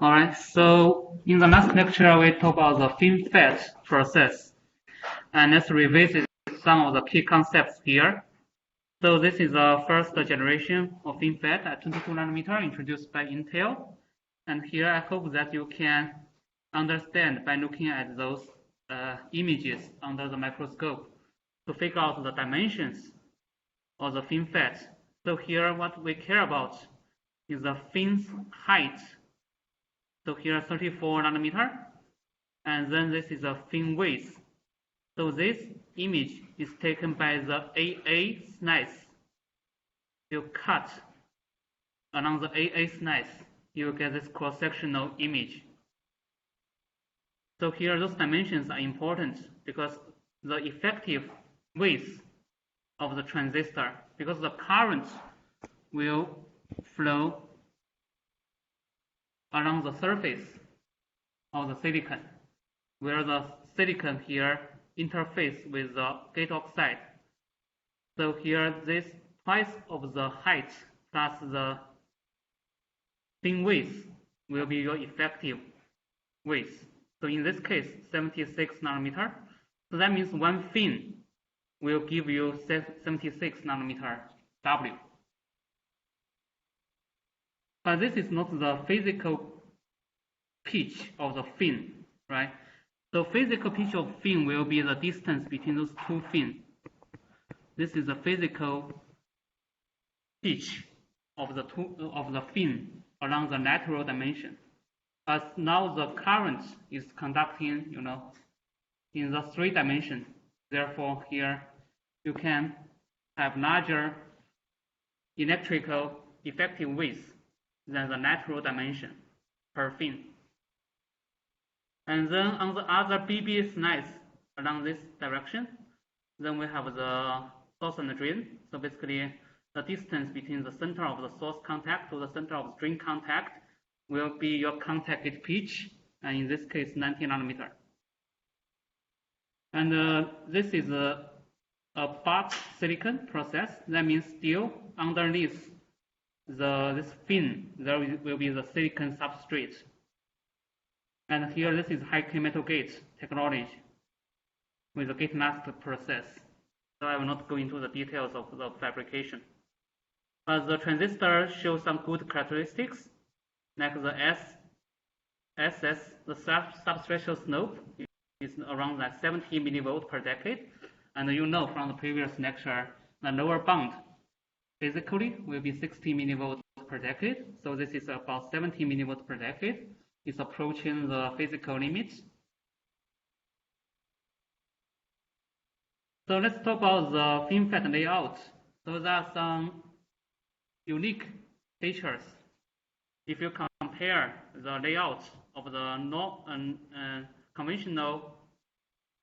Alright, so in the last lecture we talked about the FinFET process, and let's revisit some of the key concepts here. So this is the first generation of FinFET at 22 nanometer introduced by Intel, and here I hope that you can understand by looking at those images under the microscope to figure out the dimensions of the FinFET. So here what we care about is the fin's height. So here 34 nanometer, and then this is a fin width. So this image is taken by the AA slice. You cut along the AA slice, you will get this cross-sectional image. So here those dimensions are important because the effective width of the transistor, because the current will flow along the surface of the silicon, where the silicon here interface with the gate oxide. So here this twice of the height plus the fin width will be your effective width. So in this case, 76 nanometer. So that means one fin will give you 76 nanometer W. But this is not the physical pitch of the fin, right? So physical pitch of fin will be the distance between those two fins. This is the physical pitch of the fin along the lateral dimension. As now the current is conducting, in the 3 dimension. Therefore, here you can have larger electrical effective width than the natural dimension per fin. And then on the other BB slice along this direction, then we have the source and the drain. So basically, the distance between the center of the source contact to the center of the drain contact will be your contact gate pitch, and in this case, 90 nanometer. And this is a part silicon process. That means still underneath this fin, there will be the silicon substrate. And here, this is high-k metal gate technology with the gate mask process. So I will not go into the details of the fabrication. But the transistor shows some good characteristics, like the the substrate slope is around like 70 millivolt per decade. And you know from the previous lecture, the lower bound physically will be 60 millivolts per decade. So this is about 70 millivolts per decade. It's approaching the physical limits. So let's talk about the FinFET layout. So there are some unique features. If you compare the layout of the conventional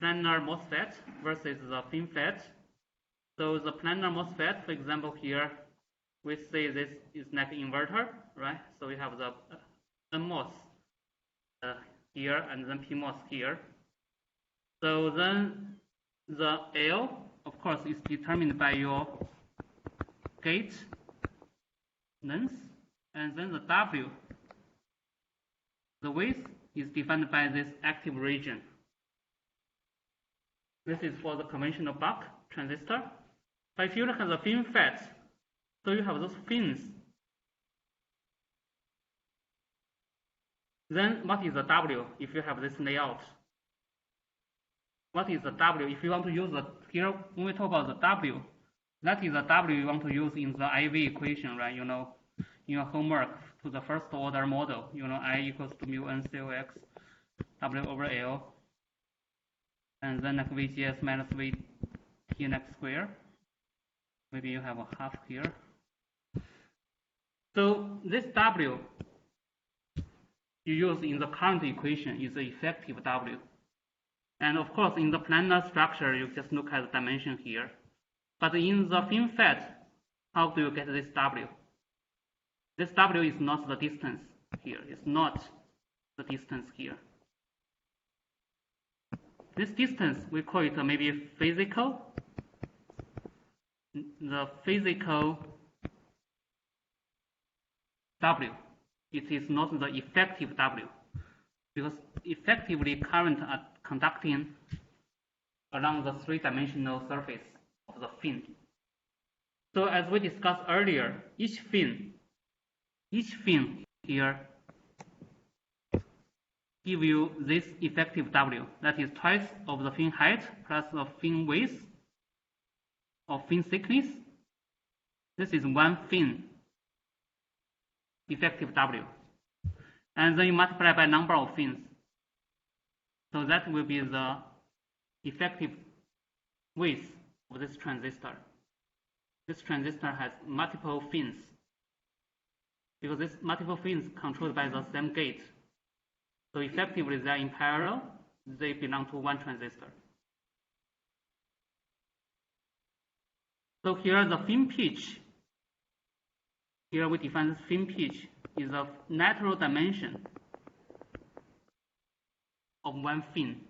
planar MOSFET versus the FinFET, so the planar MOSFET, for example, here we say this is like an inverter, right? So we have the NMOS here and then PMOS here. So then the L, of course, is determined by your gate length, and then the W, the width, is defined by this active region. This is for the conventional buck transistor. But if you look at the FinFET, so you have those fins. Then what is the W if you have this layout? What is the W? If you want to use here, when we talk about the W, that is the W you want to use in the IV equation, right? In your homework to the first order model, I equals to mu n cox W over L, and then like VGS minus VT next square. Maybe you have a half here. So this W you use in the current equation is the effective W. And of course, in the planar structure, you just look at the dimension here. But in the FinFET, how do you get this W? This W is not the distance here. It's not the distance here. This distance, we call it maybe physical. The physical W. it is not the effective W, because effectively current are conducting along the three-dimensional surface of the fin. So as we discussed earlier, each fin here give you this effective W, that is twice of the fin height plus the fin width or fin thickness. This is one fin effective W. And then you multiply by number of fins. So that will be the effective width of this transistor. This transistor has multiple fins, because this multiple fins controlled by the same gate. So effectively they are in parallel, they belong to one transistor. So here the fin pitch, here we define fin pitch is a natural dimension of one fin.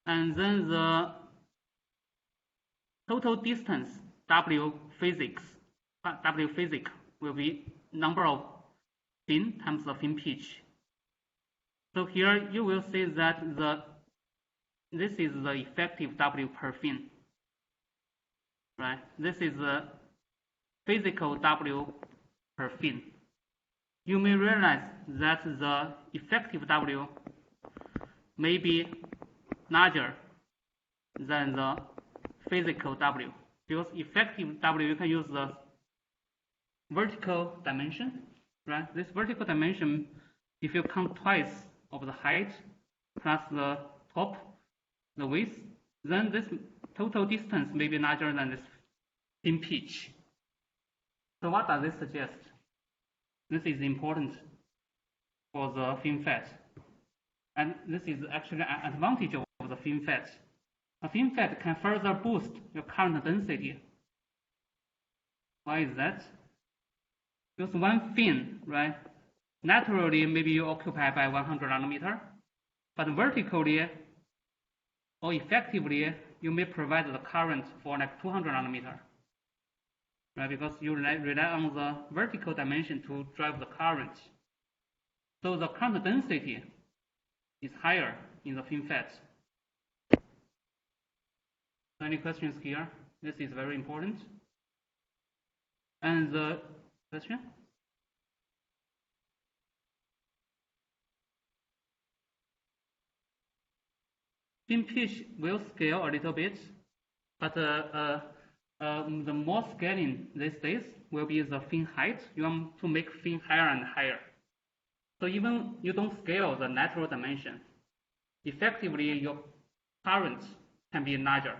And then the total distance W physics will be number of fin times the fin pitch. So here you will see that this is the effective W per fin, right? This is the physical W per fin. You may realize that the effective W may be larger than the physical W, because effective W you can use the vertical dimension, right? This vertical dimension, if you count twice of the height plus the top, the width, then this total distance may be larger than this fin pitch. So what does this suggest? This is important for the FinFET, and this is actually an advantage of the FinFET. A FinFET can further boost your current density. Why is that? Because one fin, right? Naturally, maybe you occupy by 100 nanometer, but vertically or effectively, you may provide the current for like 200 nanometer, right? Because you rely on the vertical dimension to drive the current. So the current density is higher in the FinFET. Any questions here? This is very important. And the question? Fin pitch will scale a little bit, but the more scaling these days will be the fin height. You want to make fin higher and higher. So even you don't scale the natural dimension, effectively your current can be larger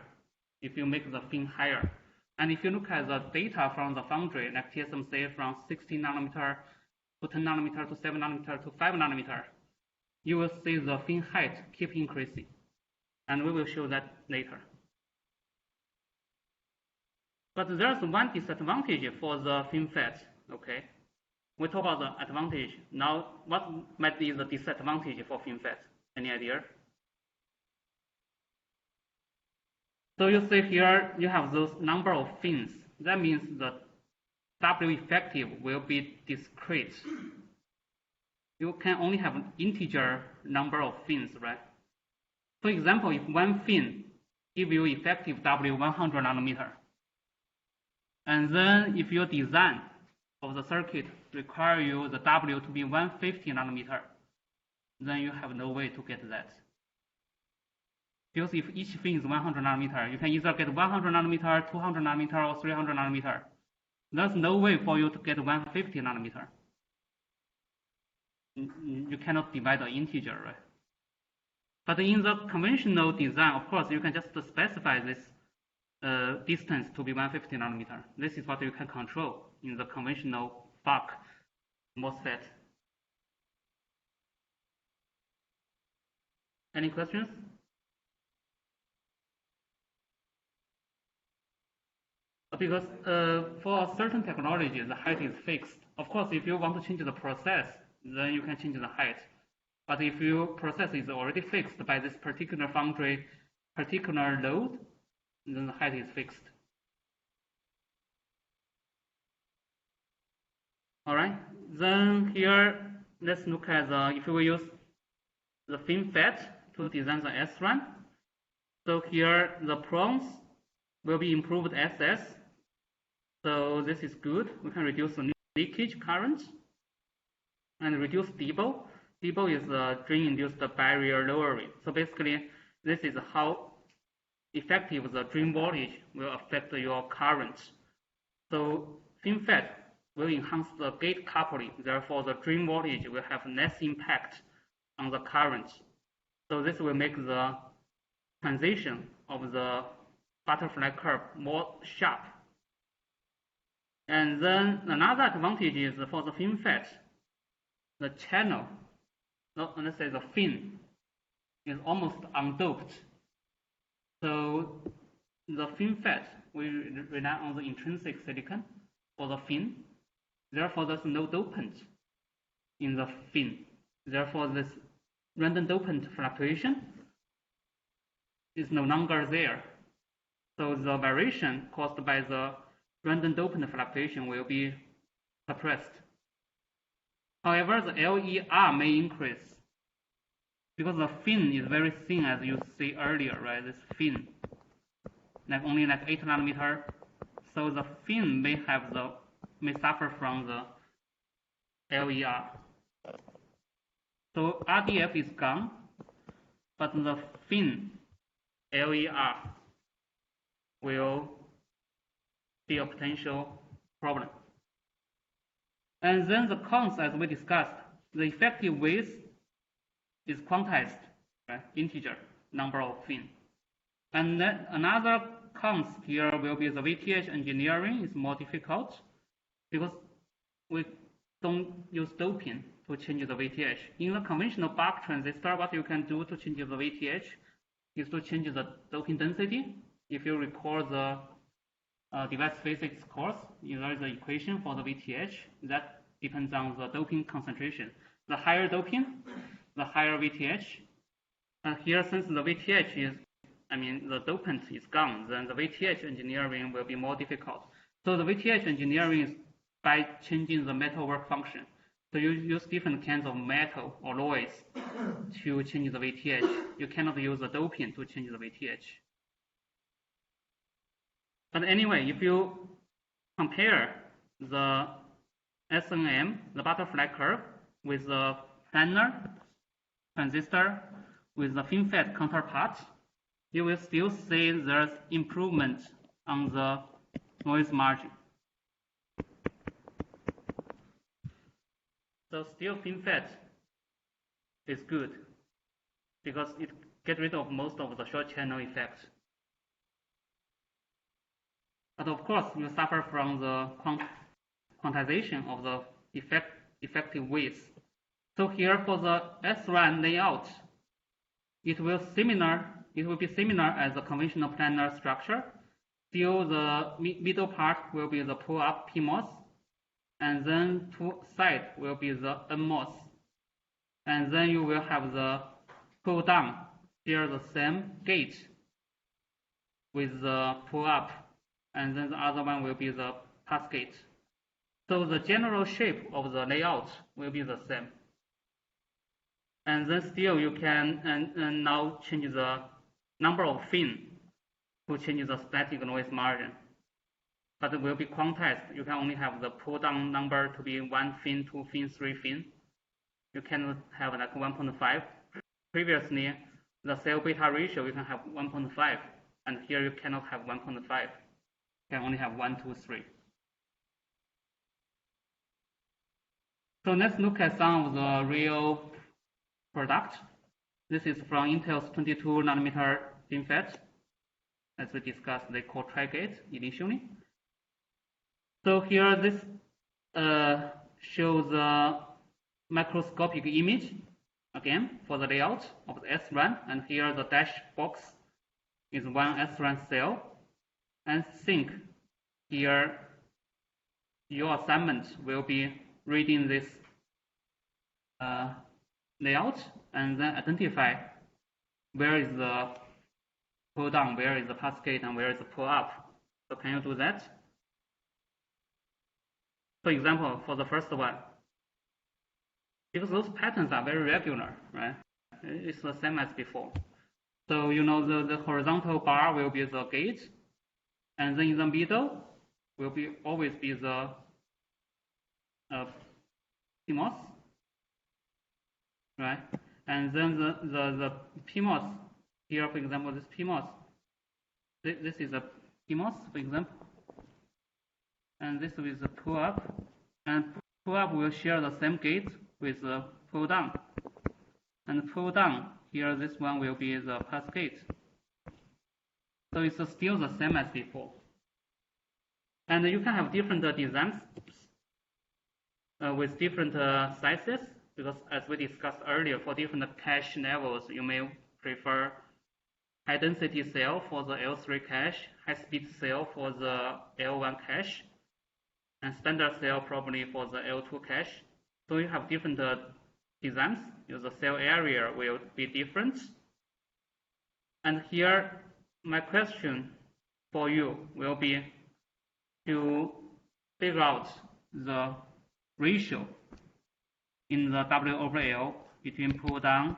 if you make the fin higher. And if you look at the data from the foundry, like TSMC from 16 nanometer to 10 nanometer to 7 nanometer to 5 nanometer, you will see the fin height keep increasing. And we will show that later. But there's one disadvantage for the FinFET, okay? We talk about the advantage. Now, what might be the disadvantage for FinFET? Any idea? So you see here, you have those number of fins. That means the W effective will be discrete. You can only have an integer number of fins, right? For example, if one fin gives you effective W 100 nanometer, and then if your design of the circuit require you the W to be 150 nanometer, then you have no way to get that. Because if each fin is 100 nanometer, you can either get 100 nanometer, 200 nanometer, or 300 nanometer. There's no way for you to get 150 nanometer. You cannot divide the integer, right? But in the conventional design, of course, you can just specify this distance to be 150 nanometer. This is what you can control in the conventional bulk MOSFET. Any questions? Because for certain technology, the height is fixed. Of course, if you want to change the process, then you can change the height. But if your process is already fixed by this particular foundry, particular load, then the height is fixed. All right, Then here, let's look at if we use the FinFET to design the SRAM. So here the prongs will be improved SS. So this is good. We can reduce the leakage current and reduce DBO. DBO is drain-induced barrier lowering. So basically, this is how effective the drain voltage will affect your current. So FinFET will enhance the gate coupling. Therefore, the drain voltage will have less impact on the current. So this will make the transition of the butterfly curve more sharp. And then another advantage is for the FinFET, the channel, let's say the fin, is almost undoped. So the FinFET will rely on the intrinsic silicon for the fin. Therefore, there's no dopant in the fin. Therefore, this random dopant fluctuation is no longer there. So the variation caused by the random dopant fluctuation will be suppressed. However, the LER may increase because the fin is very thin, as you see earlier, right? This fin, only 8 nanometer. So the fin may suffer from the LER. So RDF is gone, but the fin LER will be a potential problem. And then the cons, as we discussed, the effective width is quantized, right? Integer number of fin. And then another cons here will be the VTH engineering is more difficult because we don't use doping to change the VTH. In the conventional buck transistor, what you can do to change the VTH is to change the doping density. If you recall the device physics course, there is an equation for the VTH that depends on the doping concentration. The higher doping, the higher VTH. And here, since the VTH is, the dopant is gone, then the VTH engineering will be more difficult. So the VTH engineering is by changing the metal work function. So you use different kinds of metal or alloys to change the VTH. You cannot use the doping to change the VTH. But anyway, if you compare the SNM, the butterfly curve, with the planar transistor with the FinFET counterpart, you will still see there's improvement on the noise margin. So still FinFET is good because it gets rid of most of the short channel effect. But of course, you suffer from the quantization of the effective width. So here for the SRAM layout, it will be similar as the conventional planar structure. Still, the middle part will be the pull-up PMOS, and then two sides will be the NMOS. And then you will have the pull-down, here the same gate with the pull-up, and then the other one will be the pass gate. So the general shape of the layout will be the same. And then still you can now change the number of fin to change the static noise margin. But it will be quantized. You can only have the pull down number to be 1 fin, 2 fin, 3 fin. You cannot have 1.5. Previously, the cell beta ratio you can have 1.5, and here you cannot have 1.5. You can only have 1, 2, 3. So let's look at some of the real product. This is from Intel's 22 nanometer FinFET. As we discussed, they call tri-gate initially. So here this shows a microscopic image again for the layout of the SRAM, and here the dash box is one SRAM cell. And think here your assignment will be reading this layout and then identify where is the pull down, where is the pass gate, and where is the pull up. So can you do that? For example, for the first one, because those patterns are very regular, right? It's the same as before. So you know the horizontal bar will be the gate, and then in the middle will always be the PMOS, right? And then the PMOS here, for example, this PMOS, this is a PMOS, for example, and this is the pull up, and pull up will share the same gate with the pull down, and pull down here, this one will be the pass gate. So it's still the same as before. And you can have different designs with different sizes, because as we discussed earlier, for different cache levels, you may prefer high density cell for the L3 cache, high speed cell for the L1 cache, and standard cell probably for the L2 cache. So you have different designs. The cell area will be different. And here, my question for you will be to figure out the ratio in the W over L between pull down,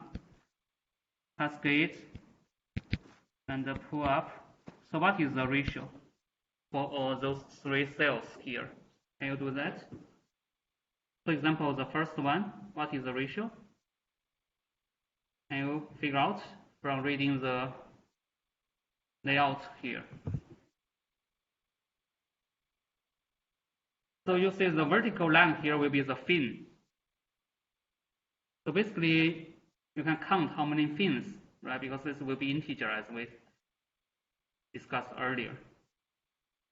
pass gate, and the pull up. So what is the ratio for all those three cells here? Can you do that? For example, the first one, what is the ratio? Can you figure out from reading the layout here? So you see the vertical line here will be the fin. So basically, you can count how many fins, right? Because this will be integer as we discussed earlier.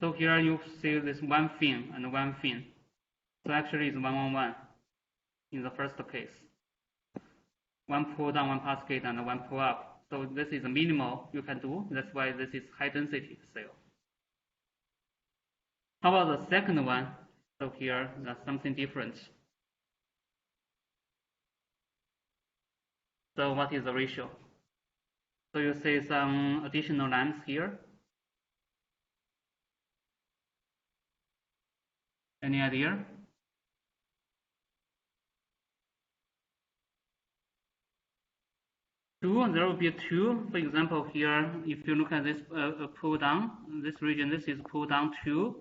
So here you see this one fin and one fin. So actually it's 1, 1, 1 in the first case. One pull down, one pass gate, and one pull up. So this is the minimal you can do. That's why this is high density cell. How about the second one? So here, that's something different. So what is the ratio? So you see some additional lines here. Any idea? There will be 2. For example, here, if you look at this pull down, this region, this is pull down 2,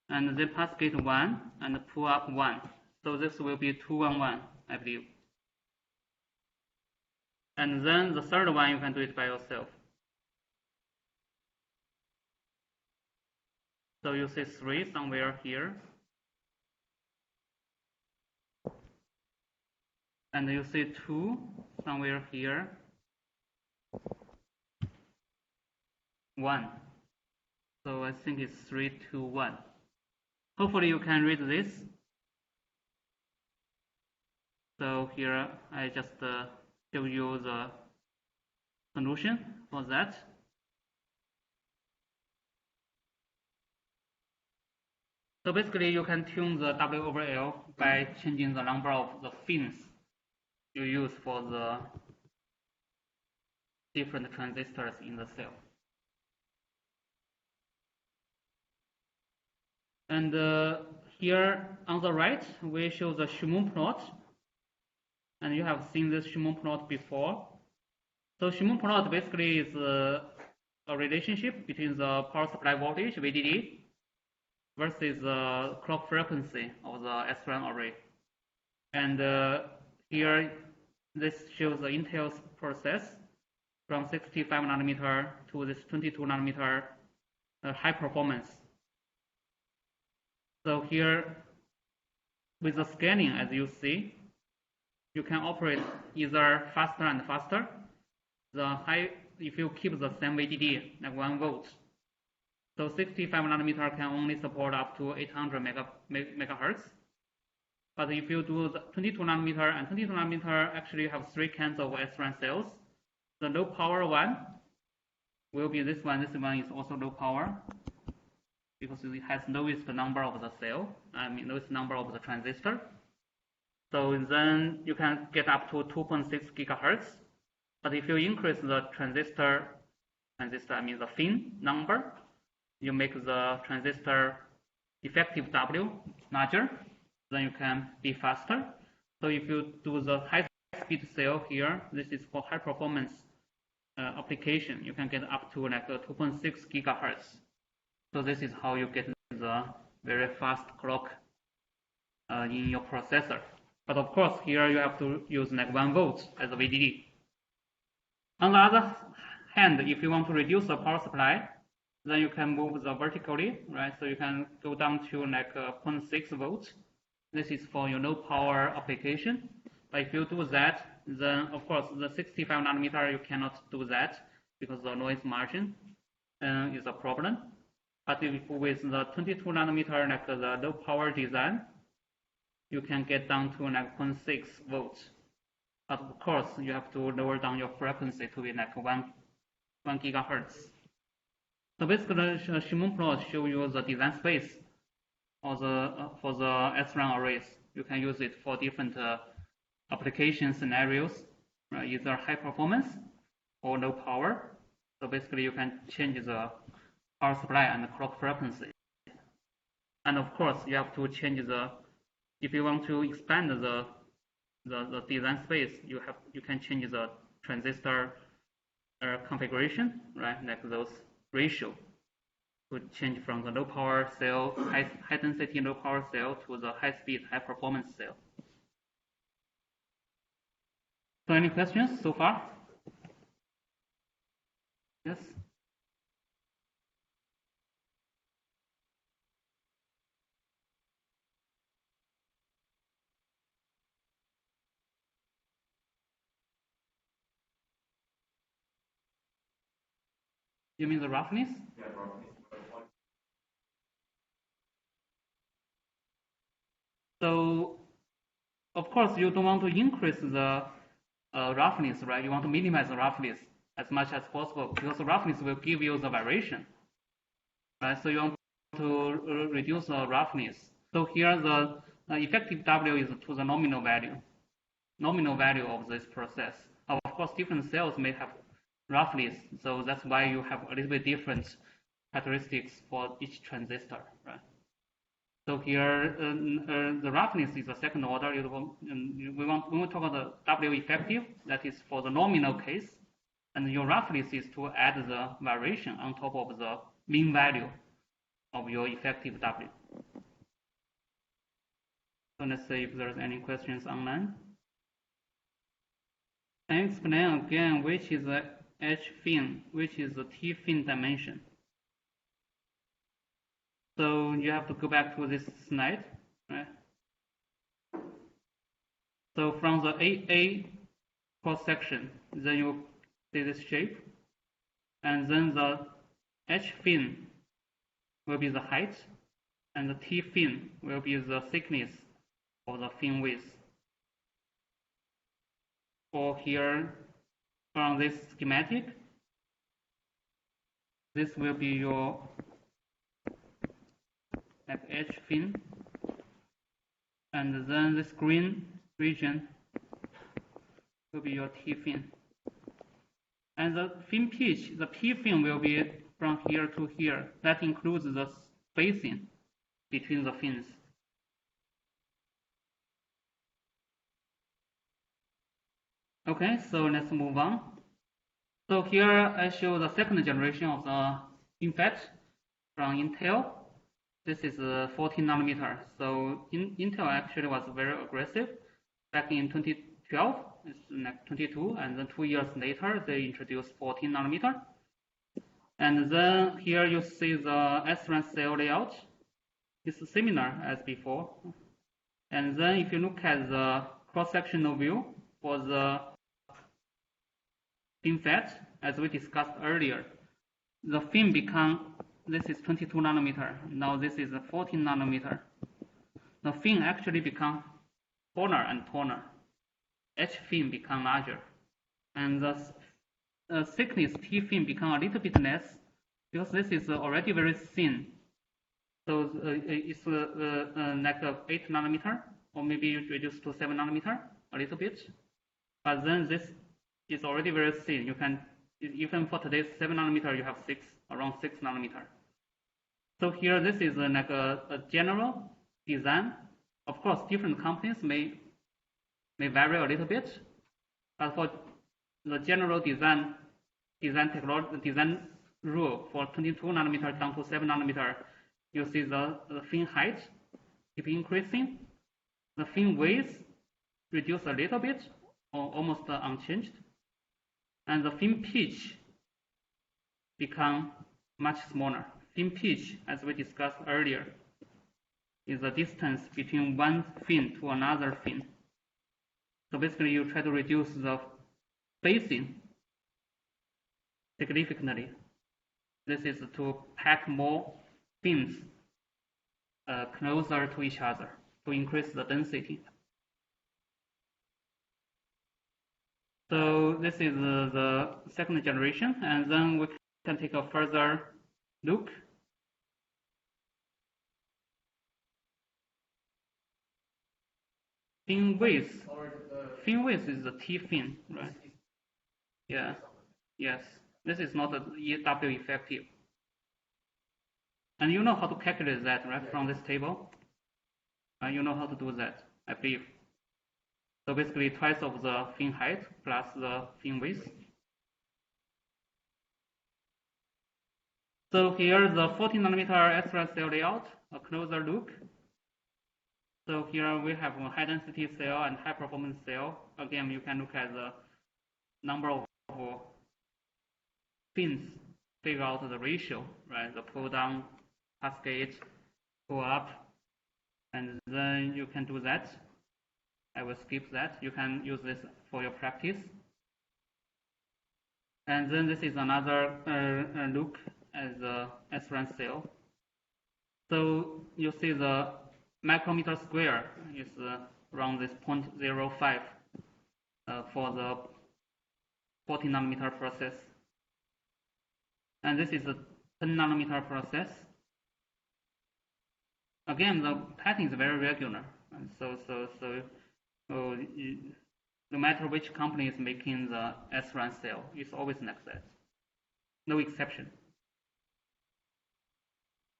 and then pass gate 1, and pull up 1. So this will be 2, 1, 1, I believe. And then the third one, you can do it by yourself. So you see 3 somewhere here. And you see 2 somewhere here. 1. So I think it's 3, 2, 1. Hopefully you can read this. So here I just show you the solution for that. So basically you can tune the W over L by changing the number of the fins you use for the different transistors in the cell. And here on the right, we show the Schumann plot. And you have seen this Schumann plot before. So Schumann plot basically is a relationship between the power supply voltage, VDD, versus the clock frequency of the SRAM array. And here, this shows the Intel's process from 65 nanometer to this 22 nanometer high performance. So here, with the scaling, as you see, you can operate either faster and faster. If you keep the same VDD, like 1 volt. So 65 nanometer can only support up to 800 megahertz. But if you do the 22 nanometer, and 22 nanometer actually have 3 kinds of SRAM cells. The low power one will be this one. This one is also low power, because it has lowest number of the cell, lowest number of the transistor. So then you can get up to 2.6 gigahertz. But if you increase the transistor, the fin number, you make the transistor effective W larger, then you can be faster. So if you do the high-speed cell here, this is for high-performance application. You can get up to like 2.6 gigahertz. So this is how you get the very fast clock in your processor. But of course, here you have to use like 1 volt as a VDD. On the other hand, if you want to reduce the power supply, then you can move the vertically, right? So you can go down to like 0.6 volts. This is for your low power application. But if you do that, then of course the 65 nanometer you cannot do that because the noise margin is a problem. But if with the 22 nanometer, like the low power design, you can get down to like 0.6 volts. But of course, you have to lower down your frequency to be like 1 gigahertz. So basically, Shimon plot show you the design space for the SRAM arrays. You can use it for different application scenarios, right? Either high performance or low power. So basically, you can change the power supply and the clock frequency. And of course, you have to change if you want to expand the design space, you can change the transistor configuration, right? Like those ratio to change from the low power cell, high density low power cell to the high speed, high performance cell. So any questions so far? Yes? You mean the roughness? Yeah, roughness. So, of course, you don't want to increase the roughness, right? You want to minimize the roughness as much as possible because the roughness will give you the variation, right? So you want to reduce the roughness. So here the effective W is to the nominal value of this process. Of course, different cells may have roughness, so that's why you have a little bit different characteristics for each transistor, right? So here, the roughness is the second order. When we talk about the W effective, that is for the nominal case, and your roughness is to add the variation on top of the mean value of your effective W. So let's see if there's any questions online. Can you explain again which is the H fin, which is the T fin dimension? So you have to go back to this slide, right? So from the AA cross section, then you see this shape, and then the H fin will be the height, and the T fin will be the thickness of the fin width. Or here, from this schematic, this will be your like H fin, and then this green region will be your T fin. And the fin pitch, the P fin will be from here to here. That includes the spacing between the fins. Okay, so let's move on. So here I show the second generation of the FinFET from Intel. This is 14 nanometer. So Intel actually was very aggressive back in 2012. It's like 22, and then 2 years later they introduced 14 nanometer. And then here you see the SRAM cell layout. It's similar as before. And then if you look at the cross-sectional view for the FinFET, as we discussed earlier, the fin become, this is 22 nanometer, now this is 14 nanometer. The fin actually become taller and taller. H fin become larger. And the thickness T fin become a little bit less because this is already very thin. So it's like 8 nanometer, or maybe you reduce to 7 nanometer a little bit. But then this is already very thin. You can, even for today's 7 nanometer, you have around 6 nanometer. So here, this is like a general design. Of course, different companies may may vary a little bit, but for the general design rule for 22 nanometer down to 7 nanometer, you see the fin height keep increasing, the fin width reduce a little bit or almost unchanged, and the fin pitch become much smaller. Fin pitch, as we discussed earlier, is the distance between one fin to another fin. So basically, you try to reduce the spacing significantly. This is to pack more fins closer to each other to increase the density. So this is the second generation, and then we can take a further look. Fin width is the T fin, right? Yeah, yes. This is not a EW effective. And you know how to calculate that, right, from this table? You know how to do that, I believe. So basically twice of the fin height plus the fin width. So here the 14 nanometer SRAM cell layout, a closer look. So here we have a high density cell and high performance cell. Again, you can look at the number of fins, figure out the ratio, right? The pull down, cascade, pull up, and then you can do that. I will skip that. You can use this for your practice. And then this is another look at the SRAM cell. So you see the micrometer square is around this 0.05 for the 14 nanometer process. And this is a 10 nanometer process. Again, the pattern is very regular. And so no matter which company is making the SRAM cell, it's always like that. No exception.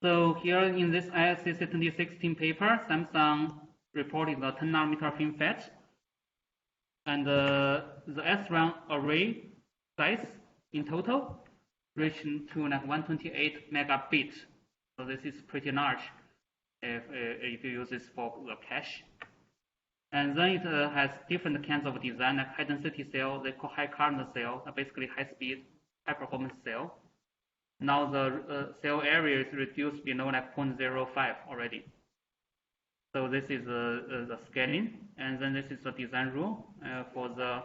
So here in this ISCC 2016 paper, Samsung reported the 10 nanometer FinFET, and the SRAM array size in total reached to like 128 megabit. So this is pretty large if you use this for the cache. And then it has different kinds of design, like high density cell, they call high current cell, basically high speed, high performance cell. Now the cell area is reduced below like 0.05 already. So this is the scaling, and then this is the design rule for the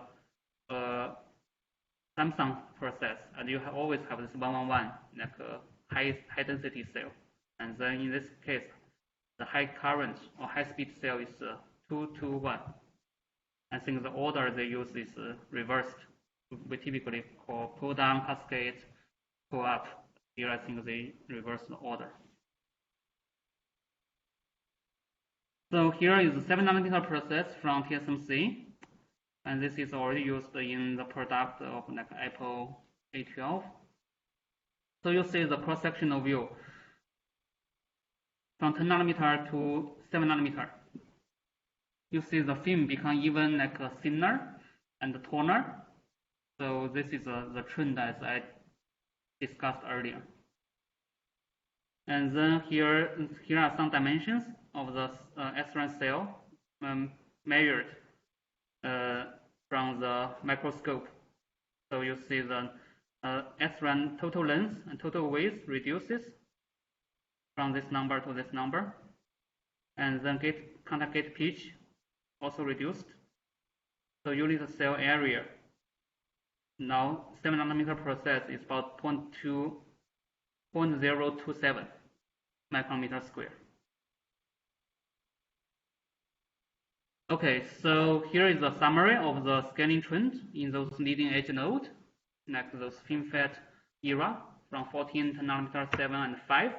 Samsung process, and you always have this 111, like a high density cell. And then in this case, the high current or high speed cell is 221. I think the order they use is reversed. We typically call pull down, cascade, pull up. Here I think they reverse the order. So here is the 7 nanometer process from TSMC, and this is already used in the product of like Apple A12. So you see the cross-sectional view from 10 nanometer to 7 nanometer. You see the film become even like thinner and taller. So this is the trend as I discussed earlier. And then here are some dimensions of the SRAM cell measured from the microscope. So you see the SRAM total length and total width reduces from this number to this number, and then contact gate pitch also reduced. So unit cell area now 7 nanometer process is about 0.027 micrometer square. Okay, so here is a summary of the scaling trend in those leading edge nodes, like those FinFET era from 14 to nanometer 7 and 5.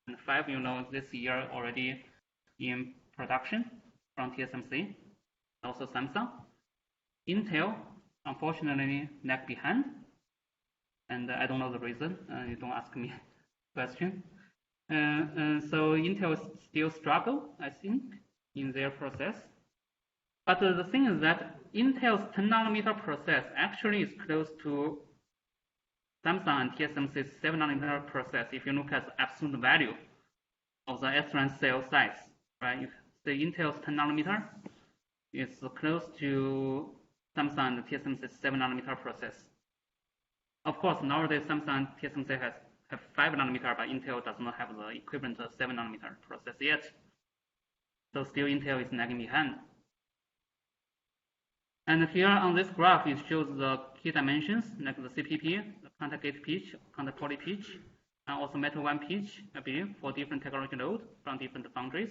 And 5, you know, this year already in production from TSMC, also Samsung. Intel, unfortunately, lag behind, and I don't know the reason. You don't ask me question. So Intel still struggle, I think, in their process. But the thing is that Intel's 10 nanometer process actually is close to Samsung and TSMC's 7 nanometer process. If you look at the absolute value of the SRAM cell size, right? If the Intel's 10 nanometer is close to Samsung and TSMC's 7 nanometer process. Of course, nowadays Samsung and TSMC have 5 nanometer, but Intel does not have the equivalent 7 nanometer process yet. So still Intel is lagging behind. And here on this graph, it shows the key dimensions like the CPP, the contact gate pitch, contact poly pitch, and also metal one pitch, I believe, for different technology nodes from different foundries.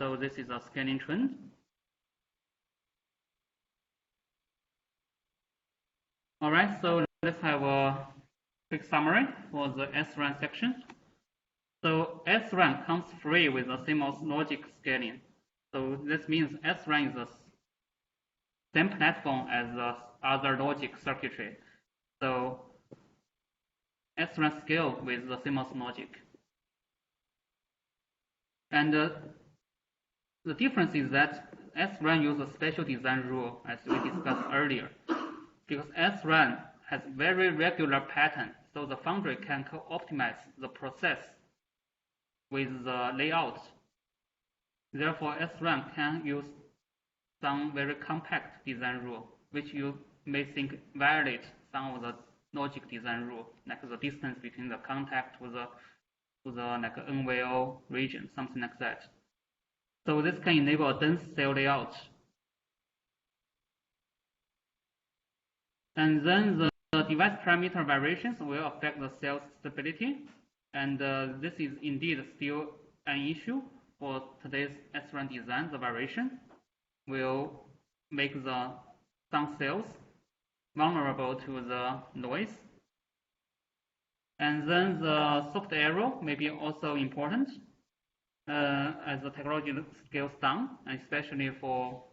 So this is a scaling trend. All right, so let's have a quick summary for the SRAM section. So SRAM comes free with the CMOS logic scaling. So this means SRAM is the same platform as the other logic circuitry. So SRAM scale with the CMOS logic. And the difference is that SRAM uses a special design rule, as we discussed earlier, because SRAM has very regular pattern, so the foundry can optimize the process with the layout. Therefore, SRAM can use some very compact design rule, which you may think violate some of the logic design rule, like the distance between the contact to the like NVO region, something like that. So this can enable a dense cell layout. And then the device parameter variations will affect the cell stability, and this is indeed still an issue for today's SRAM design. The variation will make some cells vulnerable to the noise. And then the soft error may be also important as the technology scales down, especially for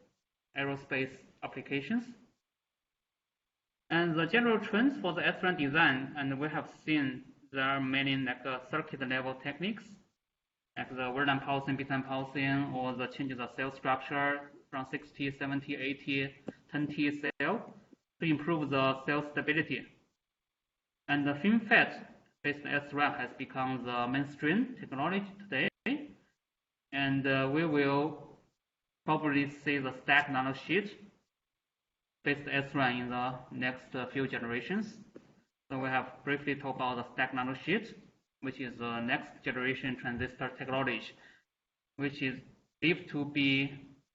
aerospace applications. And the general trends for the SRAM design, and we have seen there are many like circuit level techniques, like the word-line pulsing, bit-line pulsing, or the changes of cell structure from 60, 70, 80, 10T cell to improve the cell stability. And the FinFET-based SRAM has become the mainstream technology today, and we will probably see the stack nanosheet based SRAM in the next few generations. So we have briefly talked about the stack nanosheet, which is the next generation transistor technology, which is believed to be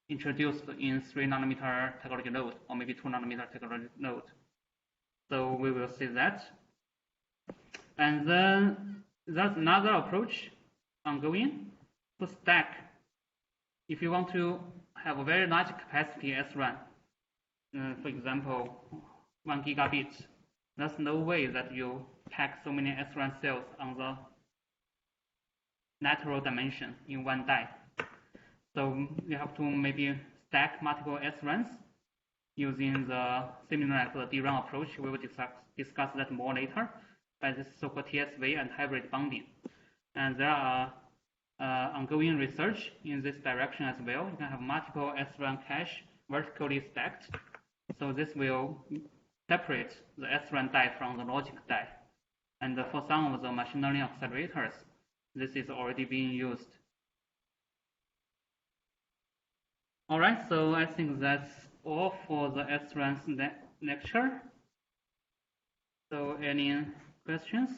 introduced in 3 nanometer technology node, or maybe 2 nanometer technology node. So we will see that. And then there's another approach ongoing to stack. If you want to have a very large capacity SRAM, for example, 1 gigabit, there's no way that you pack so many SRAM cells on the natural dimension in one die. So you have to maybe stack multiple SRAMs using the similar like the DRAM approach. We will discuss that more later by this so-called TSV and hybrid bonding. And there are ongoing research in this direction as well. You can have multiple SRAM cache vertically stacked. So this will separate the SRAM die from the logic die. And for some of the machine learning accelerators, this is already being used. All right, so I think that's all for the SRAM lecture. So any questions?